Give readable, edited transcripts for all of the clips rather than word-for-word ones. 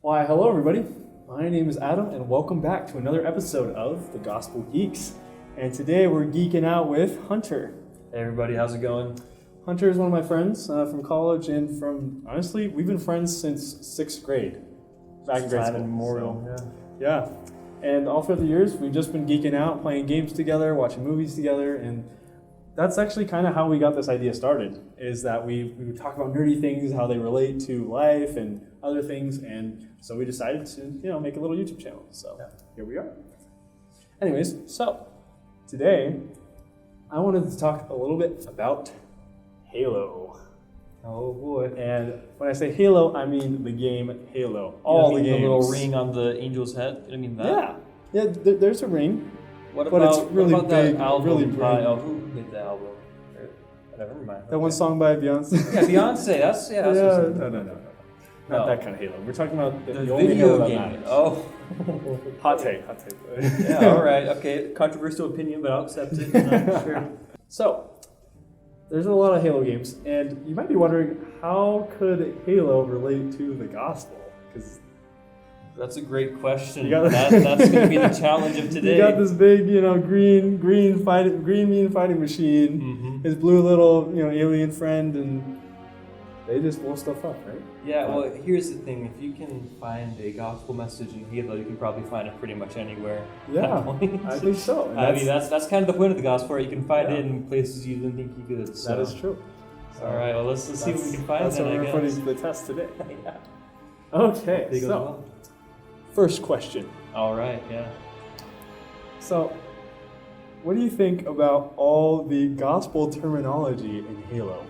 Why, hello everybody. My name is Adam and welcome back to another episode of the Gospel Geeks. And today we're geeking out with Hunter. Hey everybody, how's it going? Hunter is one of my friends from college and honestly, we've been friends since 6th grade. Back in grade school. Memorial, Yeah. And all through the years, we've just been geeking out, playing games together, watching movies together, and that's actually kind of how we got this idea started, is that we would talk about nerdy things, how they relate to life and other things, and so we decided to, make a little YouTube channel. So Here we are. Anyways, so today I wanted to talk a little bit about Halo. Oh boy. And when I say Halo, I mean the game Halo. All the games. The little ring on the angel's head? I mean that? Yeah, there's a ring. What but about, it's really what about big, that album really by, bright. who made the album? Whatever, never mind. That one song by Beyonce. Yeah, Beyonce, that's No. Not that kind of Halo. We're talking about the only video Halo game. that matters. Oh. Hot take. Yeah, alright, okay. Controversial opinion, but I'll accept it. Sure. So, there's a lot of Halo games, and you might be wondering, how could Halo relate to the gospel? Because that's a great question. That's going to be the challenge of today. You got this big, green mean fighting machine, his blue little, alien friend, and they just blow stuff up, right? Yeah, well, here's the thing. If you can find a gospel message in Halo, you can probably find it pretty much anywhere. Yeah, I think so. I mean, that's kind of the point of the gospel, right? You can find it in places you didn't think you could. So. That is true. So, all right, well, let's see what we can find. That's then, what we're putting to the test today. Okay, so first question. All right, yeah. So, what do you think about all the gospel terminology in Halo?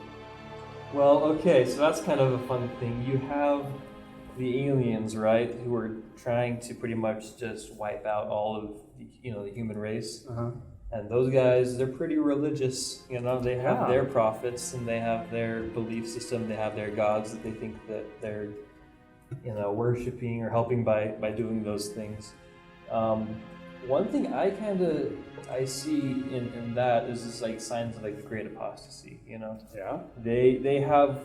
Well, okay, so that's kind of a fun thing. You have the aliens, right, who are trying to pretty much just wipe out all of the human race. And those guys, they're pretty religious. They have their prophets and they have their belief system. They have their gods that they think that they're, worshiping or helping by doing those things. One thing I see in that is just like signs of like the great apostasy. Yeah. They have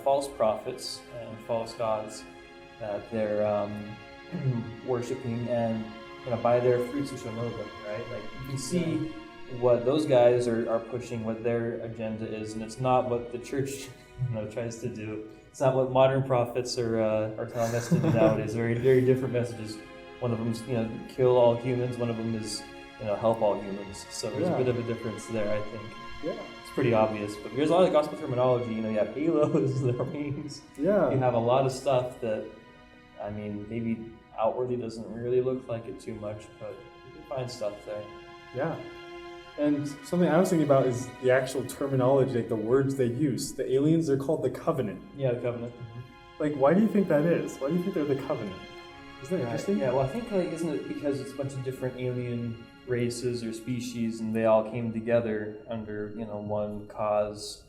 false prophets and false gods that they're worshiping, and by their fruits you shall know them, right? Like you can see what those guys are pushing, what their agenda is, and it's not what the church tries to do. It's not what modern prophets are telling us to do nowadays. Very, very different messages. One of them is kill all humans. One of them is help all humans. So there's a bit of a difference there, I think. Yeah. It's pretty obvious. But there's a lot of gospel terminology. You have halos, the rings. Yeah. You have a lot of stuff that, maybe outwardly doesn't really look like it too much, but you can find stuff there. Yeah. And something I was thinking about is the actual terminology, like the words they use. The aliens, they're called the Covenant. Yeah, the Covenant. Like, why do you think that is? Why do you think they're the Covenant? Isn't that interesting? Yeah, well, I think, isn't it because it's a bunch of different alien races or species, and they all came together under, one cause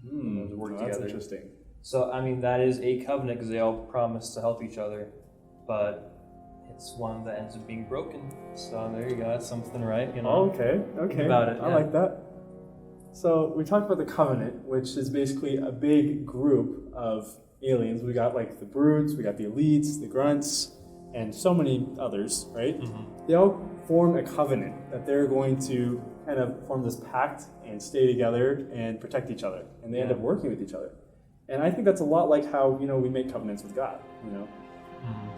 to work together. That's interesting. So, that is a covenant because they all promise to help each other, but it's one that ends up being broken. So there you go. That's something, right? Okay. Think about it. I like that. So we talked about the Covenant, which is basically a big group of aliens. We got like the Brutes, we got the Elites, the Grunts, and so many others, right? They all form a covenant that they're going to kind of form this pact and stay together and protect each other. And they end up working with each other. And I think that's a lot like how, we make covenants with God,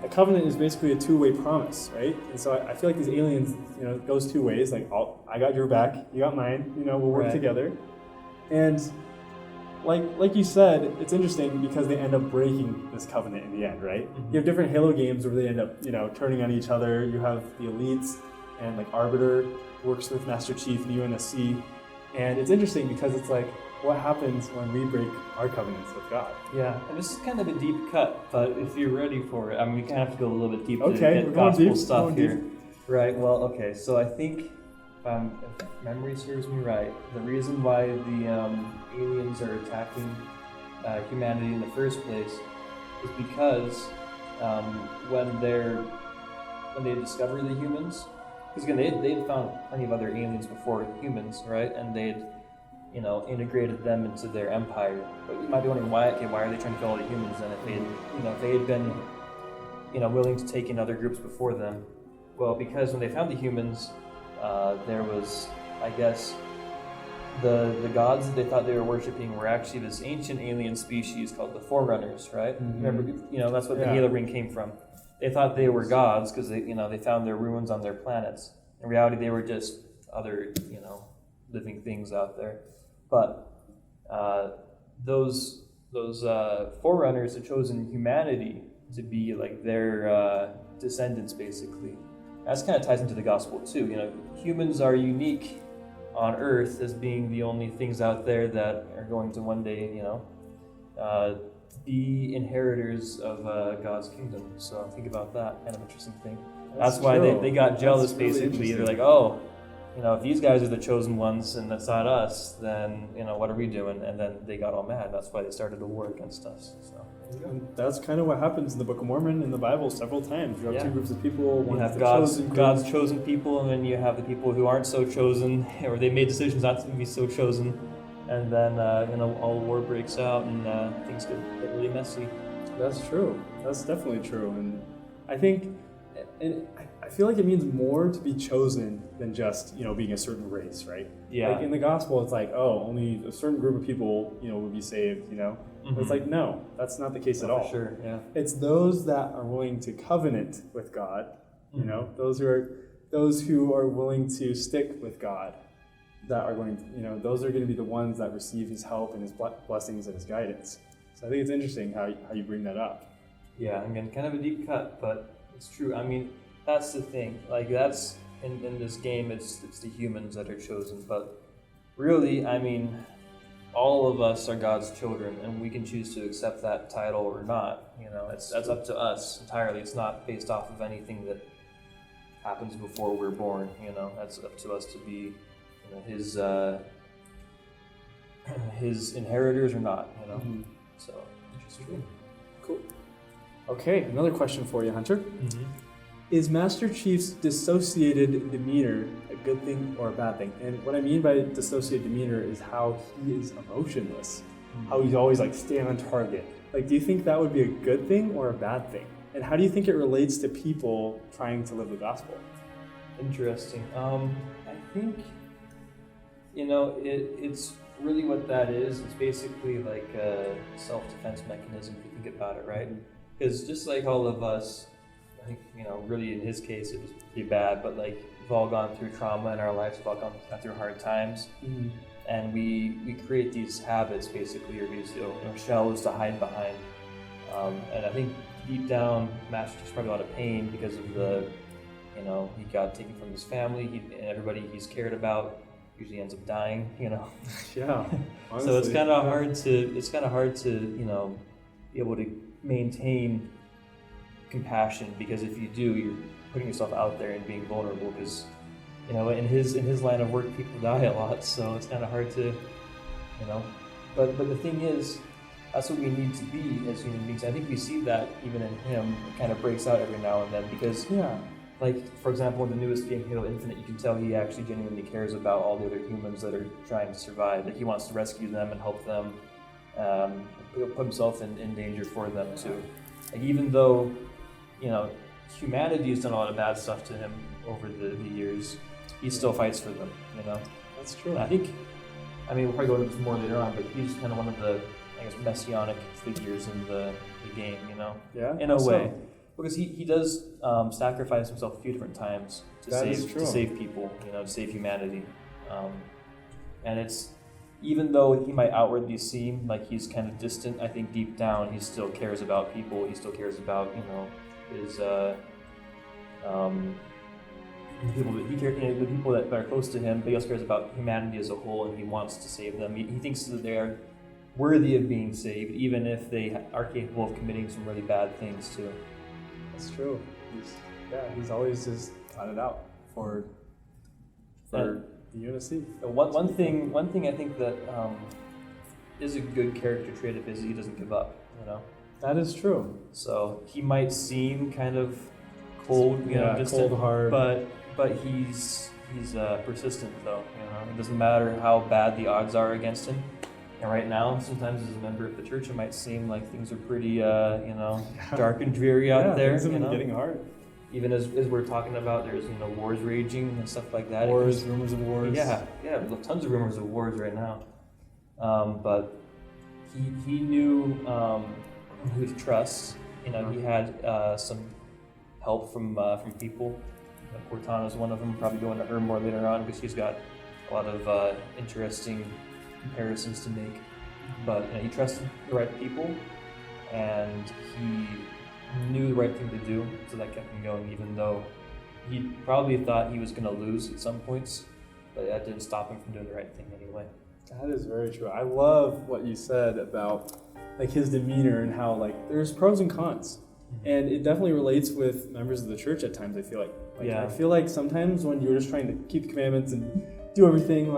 A covenant is basically a two-way promise, right? And so I feel like these aliens, it goes two ways. Like, I got your back, you got mine, we'll work together. And like you said, it's interesting because they end up breaking this covenant in the end, right? You have different Halo games where they end up, turning on each other. You have the Elites, and like Arbiter works with Master Chief and UNSC. And it's interesting because it's like, what happens when we break our covenants with God? Yeah, and this is kind of a deep cut, but if you're ready for it, we kind of have to go a little bit deep to get gospel stuff here. Deep. Right, well, okay, so I think, if memory serves me right, the reason why the aliens are attacking humanity in the first place is because when they discover the humans, because again, they'd found plenty of other aliens before humans, right? And they'd integrated them into their empire. But you might be wondering why are they trying to kill all the humans? And if they had been willing to take in other groups before them? Well, because when they found the humans, there was, I guess, the gods that they thought they were worshiping were actually this ancient alien species called the Forerunners, right? Mm-hmm. Remember, that's what the Halo ring came from. They thought they were gods because they found their ruins on their planets. In reality, they were just other, living things out there. But those Forerunners had chosen humanity to be like their descendants, basically. That kind of ties into the gospel too. Humans are unique on Earth as being the only things out there that are going to one day, be inheritors of God's kingdom. So think about that, kind of interesting thing. That's why they got jealous, really basically. They're like, oh, if these guys are the chosen ones and that's not us, then, what are we doing? And then they got all mad. That's why they started a war against us. So and that's kind of what happens in the Book of Mormon in the Bible several times. You have two groups of people. You have God's chosen people, and then you have the people who aren't so chosen, or they made decisions not to be so chosen. And then, all war breaks out, and things get really messy. That's true. That's definitely true. And I think, and I feel like it means more to be chosen than just, being a certain race, right? Yeah. Like in the gospel, it's like, oh, only a certain group of people, would be saved, Mm-hmm. But it's like, no, that's not the case at all. For sure, yeah. It's those that are willing to covenant with God, Mm-hmm. those who are willing to stick with God, that are going to, those are going to be the ones that receive His help and His blessings and His guidance. So I think it's interesting how you bring that up. Yeah, kind of a deep cut, but it's true. That's the thing. Like, that's in this game, it's the humans that are chosen, but really, all of us are God's children, and we can choose to accept that title or not. That's up to us entirely. It's not based off of anything that happens before we're born. That's up to us to be, his inheritors or not. Mm-hmm. So interesting. Cool. Okay, another question for you, Hunter. Mm-hmm. Is Master Chief's dissociated demeanor a good thing or a bad thing? And what I mean by dissociated demeanor is how he is emotionless, how he's always like staying on target. Like, do you think that would be a good thing or a bad thing? And how do you think it relates to people trying to live the gospel? Interesting. I think, it's really what that is. It's basically like a self-defense mechanism if you think about it, right? Because just like all of us, I think, really in his case, it was pretty bad, but like we've all gone through trauma in our lives, we've all gone through hard times, and we create these habits basically, or these shells to hide behind. And I think deep down, Master Chief's probably a lot of pain because of he got taken from his family, and everybody he's cared about usually ends up dying. Yeah. Honestly, so it's kind of hard to be able to maintain compassion, because if you do, you're putting yourself out there and being vulnerable, because in his line of work people die a lot, so it's kind of hard to but the thing is, that's what we need to be as human beings. I think we see that even in him. It kind of breaks out every now and then, because like, for example, in the newest game, Halo Infinite, you can tell he actually genuinely cares about all the other humans that are trying to survive. Like, he wants to rescue them and help them, put himself in danger for them too. Like, even though humanity has done a lot of bad stuff to him over the years, he still fights for them, That's true. And I think, we'll probably go into this more later on, but he's kind of one of the, messianic figures in the game, Yeah. in a way. Because he does sacrifice himself a few different times to save people, to save humanity. And it's, even though he might outwardly seem like he's kind of distant, I think deep down he still cares about people. He still cares about, his people that the people that are close to him, but he also cares about humanity as a whole, and he wants to save them. He thinks that they are worthy of being saved, even if they are capable of committing some really bad things too. That's true. He's always just got it out for the UNSC. One thing I think that is a good character trait of his is he doesn't give up. That is true. So he might seem kind of cold, distant, cold hard, but he's persistent though. It doesn't matter how bad the odds are against him. And right now, sometimes as a member of the church, it might seem like things are pretty, dark and dreary out there. Things have been getting hard. Even as we're talking about, there's wars raging and stuff like that. Wars, rumors of wars. Yeah, tons of rumors of wars right now. But he knew who to trust. He had some help from people. Cortana is one of them. Probably going to her more later on because she's got a lot of interesting comparisons to make. But he trusted the right people, and he knew the right thing to do, so that kept him going, even though he probably thought he was going to lose at some points, but that didn't stop him from doing the right thing anyway. That is very true. I love what you said about his demeanor and how there's pros and cons, and it definitely relates with members of the church at times. I feel I feel like sometimes when you're just trying to keep the commandments and do everything,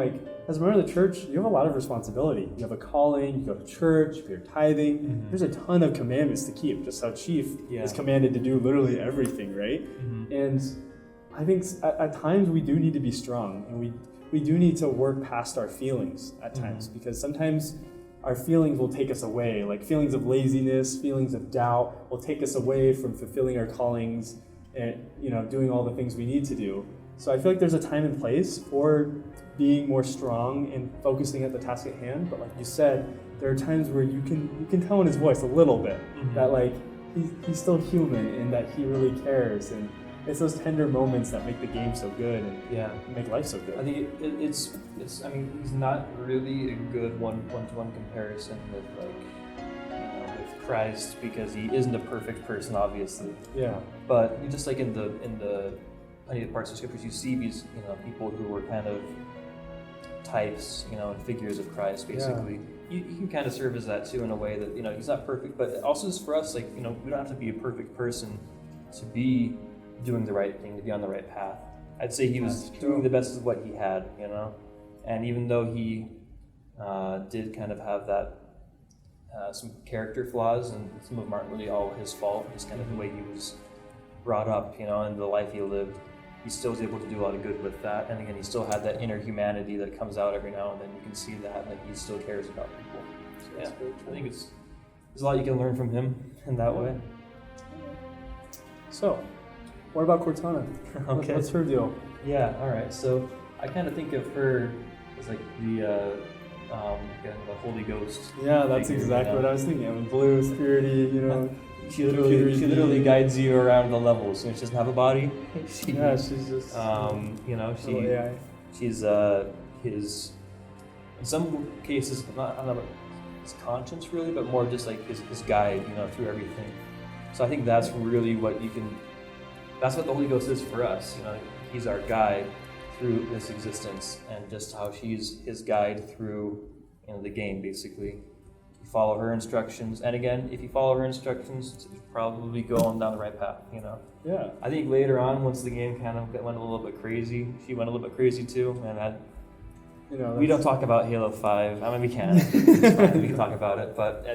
as a member of the church, you have a lot of responsibility. You have a calling, you go to church, you pay your tithing. Mm-hmm. There's a ton of commandments to keep, just how Chief is commanded to do literally everything, right? Mm-hmm. And I think at times we do need to be strong, and we do need to work past our feelings at times, because sometimes our feelings will take us away, feelings of laziness, feelings of doubt will take us away from fulfilling our callings and doing all the things we need to do. So I feel like there's a time and place for being more strong and focusing at the task at hand. But like you said, there are times where you can tell in his voice a little bit that he's still human and that he really cares. And it's those tender moments that make the game so good and make life so good. I think it's he's not really a good one-to-one comparison with with Christ, because he isn't a perfect person, obviously. Yeah. But just in the plenty of parts of scriptures, you see these people who were kind of types, and figures of Christ, basically. Yeah. You can kind of serve as that too, in a way that he's not perfect, but also just for us, we don't have to be a perfect person to be doing the right thing, to be on the right path. I'd say he was doing the best of what he had, and even though he did kind of have that some character flaws, and some of them aren't really all his fault, just kind of the way he was brought up, and the life he lived, he still was able to do a lot of good with that. And again, he still had that inner humanity that comes out every now and then. You can see that, he still cares about people. So, I think there's a lot you can learn from him in that way. So, what about Cortana? Okay. What's her deal? Yeah, all right. So I kind of think of her as the Holy Ghost. Yeah, that's figure, exactly what I was thinking. I mean, blue, purity, She literally guides you around the levels. She doesn't have a body. She's just she's his, in some cases, not I don't know his conscience really, but more just his guide, through everything. So I think that's really that's what the Holy Ghost is for us. He's our guide through this existence, and just how she's his guide through the game, basically. Follow her instructions, and again, if you follow her instructions, you're probably going down the right path. Yeah. I think later on, once the game kind of went a little bit crazy, she went a little bit crazy too, and we don't talk about Halo 5. I mean, we can. It's fine, we can talk about it, but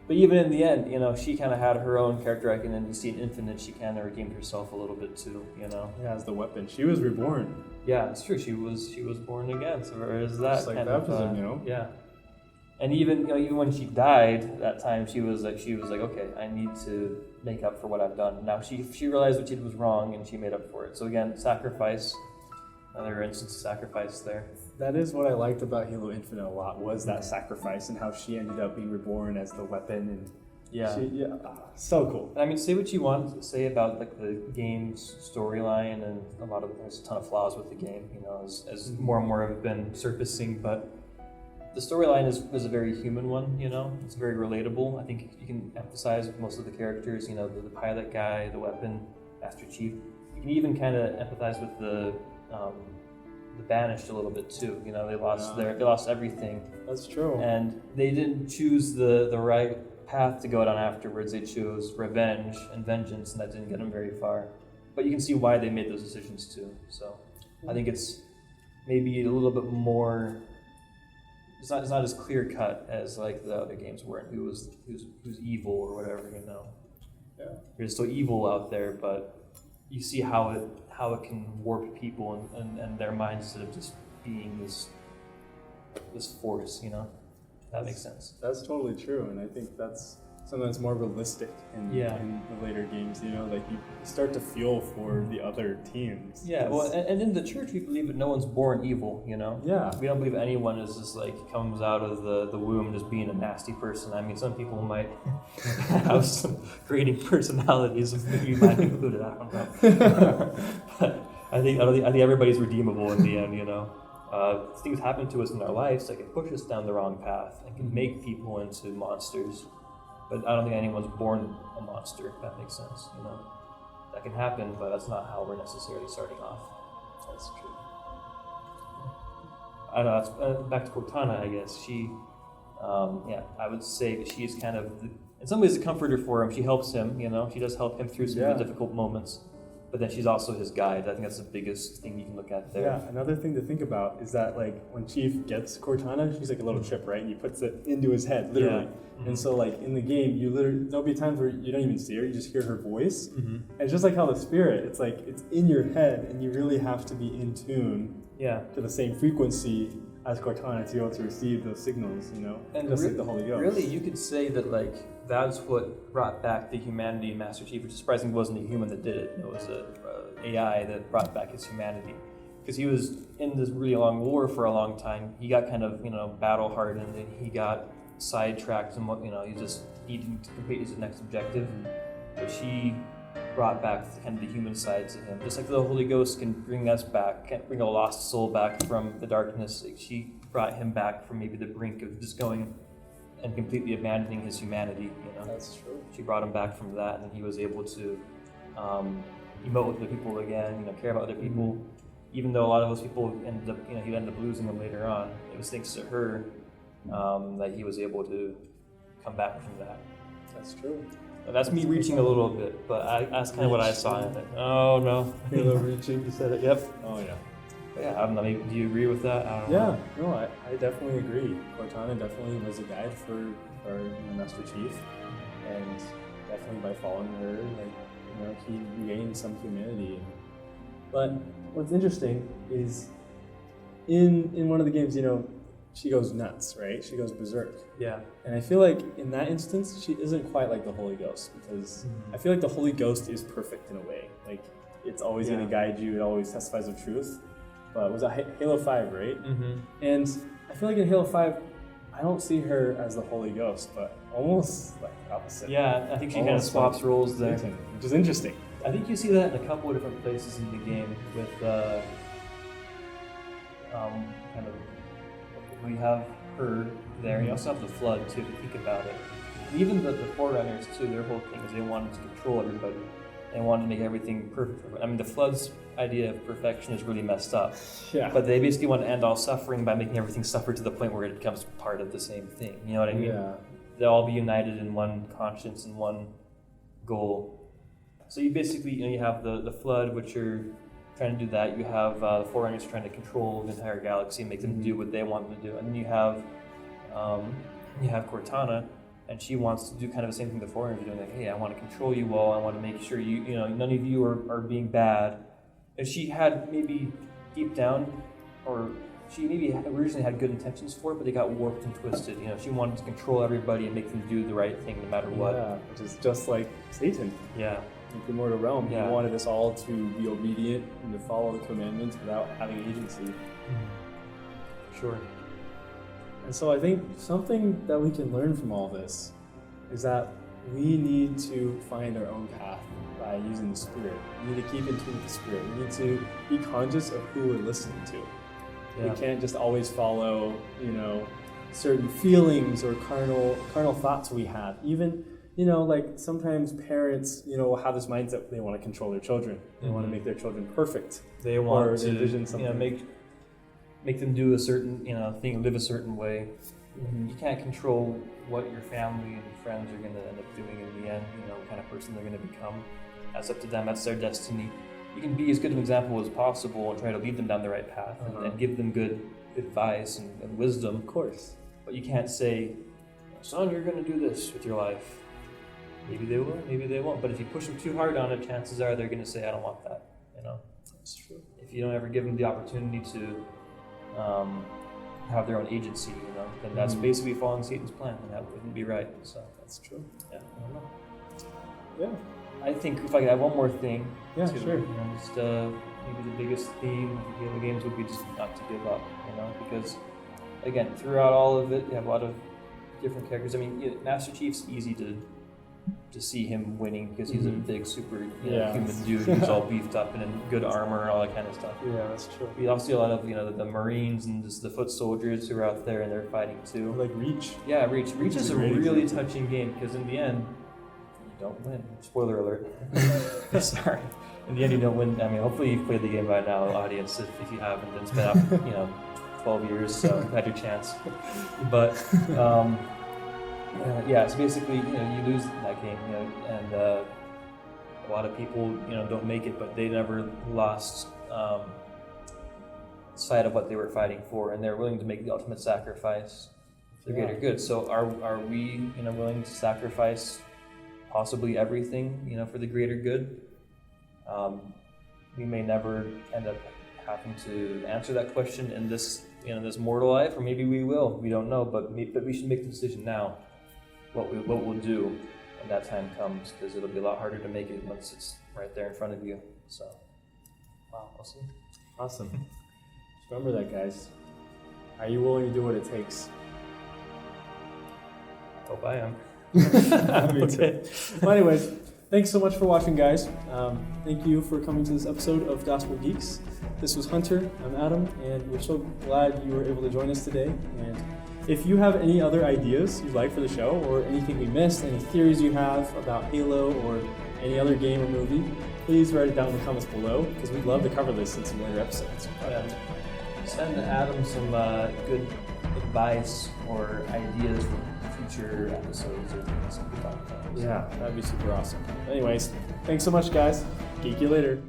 But even in the end, she kind of had her own character arc, and then you see in Infinite, she kind of redeemed herself a little bit too. Yeah, as the weapon, she was reborn. Yeah, it's true. She was born again. So there's that. Just like baptism, Yeah. And even when she died that time, she was like, okay, I need to make up for what I've done. Now she realized what she did was wrong, and she made up for it. So again, sacrifice, another instance of sacrifice there. That is what I liked about Halo Infinite a lot, was that sacrifice and how she ended up being reborn as the weapon. And so cool. I mean, say what you want to say about the game's storyline, and there's a ton of flaws with the game, as more and more have been surfacing, but the storyline is a very human one, It's very relatable. I think you can emphasize with most of the characters, the pilot guy, the weapon, Master Chief. You can even kind of empathize with the Banished a little bit too. They lost everything. That's true. And they didn't choose the right path to go down afterwards. They chose revenge and vengeance, and that didn't get them very far. But you can see why they made those decisions too. So I think it's maybe a little bit more. It's not as clear cut as the other games were, and who's evil or whatever, Yeah. There's still evil out there, but you see how it can warp people and their minds instead of just being this this force, you know. That makes sense. That's totally true, and I think that's something that's more realistic in the later games. You know, like you start to feel for the other teams. Yeah, well, and in the church we believe that no one's born evil. You know. Yeah. We don't believe anyone is just like comes out of the womb just being a nasty person. I mean, some people might have some grating personalities, you might include it. I don't know. But I think everybody's redeemable in the end. You know. Things happen to us in our lives that can push us down the wrong path and can make people into monsters. But I don't think anyone's born a monster, if that makes sense, you know. That can happen, but that's not how we're necessarily starting off. That's true. I don't know, that's, back to Cortana, I guess. She, I would say that she is kind of, in some ways, a comforter for him. She helps him, you know. She does help him through some of the difficult moments. But then she's also his guide. I think that's the biggest thing you can look at there. Yeah, another thing to think about is that like when Chief gets Cortana, she's like a little chip, right? And he puts it into his head, literally. Yeah. Mm-hmm. And so like in the game, there'll be times where you don't even see her, you just hear her voice. Mm-hmm. And it's just like how the spirit, it's like it's in your head and you really have to be in tune to the same frequency as Cortana to be able to receive those signals, you know? And just like the Holy Ghost. Really, you could say that like that's what brought back the humanity in Master Chief, which surprisingly wasn't a human that did it. It was a AI that brought back his humanity. Because he was in this really long war for a long time. He got kind of, battle hardened and he got sidetracked and he just needed to complete his next objective. But she brought back kind of the human side to him. Just like the Holy Ghost can bring us back, can bring a lost soul back from the darkness. Like she brought him back from maybe the brink of just going and completely abandoning his humanity, That's true. She brought him back from that, and he was able to emote with the people again, care about other people. Even though a lot of those people ended up, he'd end up losing them later on. It was thanks to her that he was able to come back from that. That's true. That's me reaching a little bit, but that's kind of what I saw in it. Oh no, a little reaching. You said it. Yep. Oh yeah. But yeah, I don't know. Maybe, do you agree with that? I don't know. Yeah. No, I definitely agree. Cortana definitely was a guide for Master Chief, and definitely by following her, he gained some humanity. But what's interesting is, in one of the games, she goes nuts, right? She goes berserk. Yeah. And I feel like in that instance, she isn't quite like the Holy Ghost, because I feel like the Holy Ghost is perfect in a way. Like, it's always going to guide you. It always testifies of truth. But it was Halo 5, right? Mm-hmm. And I feel like in Halo 5, I don't see her as the Holy Ghost, but almost like the opposite. Yeah, I think she kind of swaps roles there. Which is interesting. I think you see that in a couple of different places in the game with kind of, we have her there. You also have the Flood too, if you think about it. Even the Forerunners too, their whole thing is they wanted to control everybody. They wanted to make everything perfect. I mean, the Flood's idea of perfection is really messed up. Yeah. But they basically want to end all suffering by making everything suffer to the point where it becomes part of the same thing. You know what I mean? Yeah. They'll all be united in one conscience and one goal. So you basically, you have the Flood, which are trying to do that. You have the Forerunners trying to control the entire galaxy and make them do what they want them to do. And then you have Cortana, and she wants to do kind of the same thing the Forerunners are doing. Like, hey, I want to control you all. I want to make sure none of you are being bad. And she had maybe deep down, or she maybe originally had good intentions for it, but they got warped and twisted. She wanted to control everybody and make them do the right thing no matter what. Yeah, which is just like Satan. Yeah. Like the mortal realm. Yeah. He wanted us all to be obedient and to follow the commandments without having agency. Mm-hmm. Sure. And so I think something that we can learn from all this is that we need to find our own path by using the Spirit. We need to keep in tune with the Spirit. We need to be conscious of who we're listening to. Yeah. We can't just always follow, certain feelings or carnal thoughts we have. Even, like sometimes parents, will have this mindset they want to control their children. They want to make their children perfect. They want to envision something. Make them do a certain, thing, live a certain way. Mm-hmm. You can't control what your family and friends are going to end up doing in the end, what kind of person they're going to become. That's up to them. That's their destiny. You can be as good an example as possible and try to lead them down the right path and give them good advice and wisdom. Of course. But you can't say, son, you're going to do this with your life. Maybe they will, maybe they won't. But if you push them too hard on it, chances are they're going to say, I don't want that. That's true. If you don't ever give them the opportunity to have their own agency, then that's basically following Satan's plan, and that wouldn't be right. So That's true. yeah, I don't know. Yeah. I think if I could add one more thing, Yeah, to, sure. just maybe the biggest theme of the Halo games would be just not to give up, because again, throughout all of it, you have a lot of different characters. I mean, Master Chief's easy to see him winning because he's a big, super human dude who's all beefed up and in good armor and all that kind of stuff. Yeah, that's true. We also see a lot of the Marines and just the foot soldiers who are out there and they're fighting too. Like Reach. Yeah, Reach. Reach is a great really example. touching game because in the end, you don't win. Spoiler alert. Sorry. In the end, you don't win. I mean, hopefully you've played the game by now, audience. If you haven't, then it's been up, 12 years, so you had your chance. But so basically, you lose that game, and a lot of people, don't make it, but they never lost sight of what they were fighting for, and they're willing to make the ultimate sacrifice for the greater good. So are we, willing to sacrifice possibly everything, for the greater good? We may never end up having to answer that question in this, this mortal life, or maybe we will. We don't know, but we should make the decision now. What we'll do when that time comes, because it'll be a lot harder to make it once it's right there in front of you. So, wow, we'll see. Awesome. Just remember that, guys. Are you willing to do what it takes? Hope I am. Me too. Well, anyways, thanks so much for watching, guys. Thank you for coming to this episode of Gospel Geeks. This was Hunter. I'm Adam, and we're so glad you were able to join us today. And if you have any other ideas you'd like for the show, or anything we missed, any theories you have about Halo or any other game or movie, please write it down in the comments below, because we'd love to cover this in some later episodes. Send Adam some good advice or ideas for future episodes or things we talk about. Yeah, that'd be super awesome. Anyways, thanks so much, guys. Geek you later.